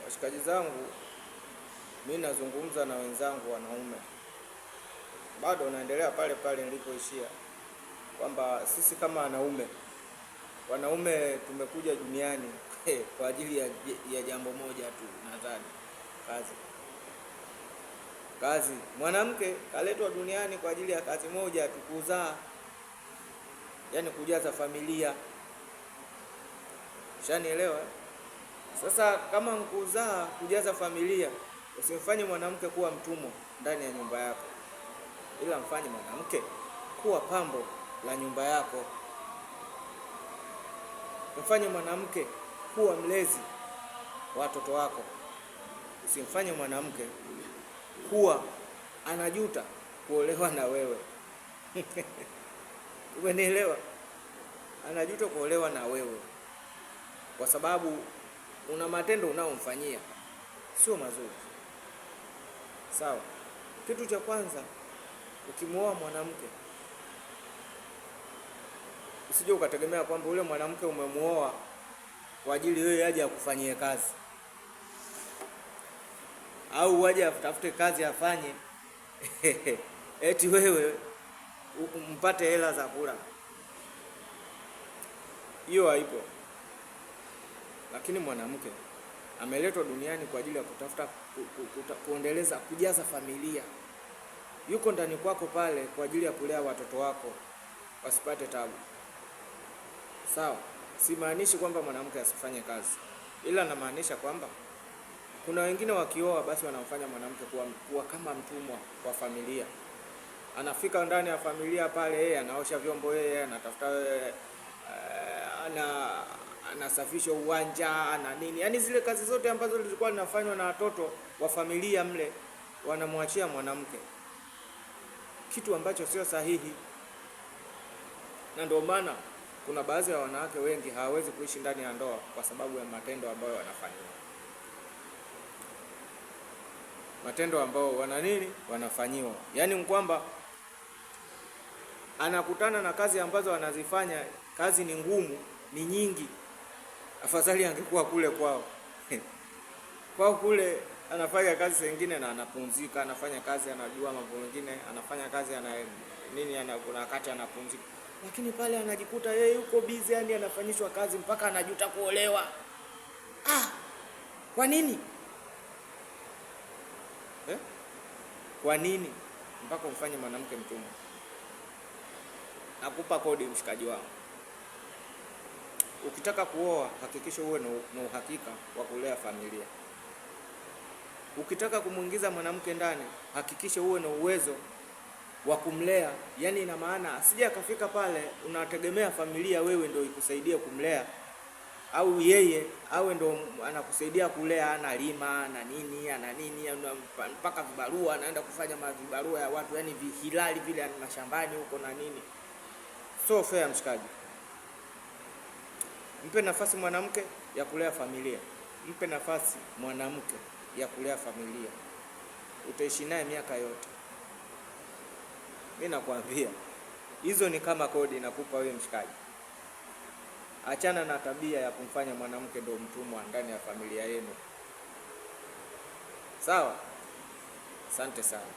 Washikaji zangu, mimi nazungumza na wenzangu wanaume, bado naendelea pale pale nilipoishia, kwamba sisi kama wanaume tumekuja duniani kwa ajili ya jambo moja tu, nadhani kazi. Mwanamke kaletwa duniani kwa ajili ya kazi moja tu, kuzaa, yaani kujaza familia. Ushanielewa? Sasa kama nkuzaa, kujaza familia, usimfanye mwanamke kuwa mtumwa ndani ya nyumba yako, ila mfanye mwanamke kuwa pambo la nyumba yako. Mfanye mwanamke kuwa mlezi wa watoto wako. Usimfanye mwanamke kuwa anajuta kuolewa na wewe. Umenielewa? Anajuta kuolewa na wewe kwa sababu una matendo unaomfanyia sio mazuri. Sawa? Kitu cha kwanza, ukimuoa mwanamke, usije ukategemea kwamba ule mwanamke umemuoa kwa ajili wewe aje akufanyie kazi, au aje atafute kazi afanye eti wewe mpate hela za kula. Hiyo haipo. Lakini mwanamke ameletwa duniani kwa ajili ya kutafuta kuendeleza, kujaza familia. Yuko ndani kwako pale kwa ajili ya kulea watoto wako wasipate tabu. Sawa? Simaanishi kwamba mwanamke asifanye kazi, ila namaanisha kwamba kuna wengine wakioa basi wanamfanya mwanamke kuwa kama mtumwa wa familia. Anafika ndani ya familia pale, yeye anaosha vyombo, yeye anatafuta, anasafisha uwanja, ana nini, yaani zile kazi zote ambazo zilikuwa zinafanywa na watoto wa familia mle wanamwachia mwanamke, kitu ambacho sio sahihi. Na ndio maana kuna baadhi ya wanawake wengi hawawezi kuishi ndani ya ndoa kwa sababu ya matendo ambayo wanafanywa, matendo ambayo wanafanyiwa. Yaani kwamba anakutana na kazi ambazo anazifanya, kazi ni ngumu, ni nyingi. Afadhali angekuwa kule kwao kwao kule anafanya kazi zingine na anapumzika, anafanya kazi, anajua mambo mengine, anafanya kazi, kuna wakati anapumzika. Lakini pale anajikuta yeye yuko busy, yani anafanyishwa kazi mpaka anajuta kuolewa. Kwa nini? Kwa nini mpaka umfanye mwanamke mtumwa? Nakupa kodi, mshikaji wangu. Ukitaka kuoa, hakikisha uwe na uhakika wa kulea familia. Ukitaka kumuingiza mwanamke ndani, hakikisha uwe na uwezo wa kumlea. Yaani ina maana asije akafika pale unategemea familia wewe ndio ikusaidie kumlea, au yeye awe ndio anakusaidia kulea, analima na nini, mpaka vibarua anaenda kufanya vibarua ya watu, yani vihilali vile mashambani huko na nini. So fair, mshikaji. Mpe nafasi mwanamke ya kulea familia. Mpe nafasi mwanamke ya kulea familia. Utaishi naye miaka yote. Mimi nakwambia, hizo ni kama kodi nakupa wewe, mshikaji. Achana na tabia ya kumfanya mwanamke ndo mtumwa ndani ya familia yenu. Sawa? Asante sana.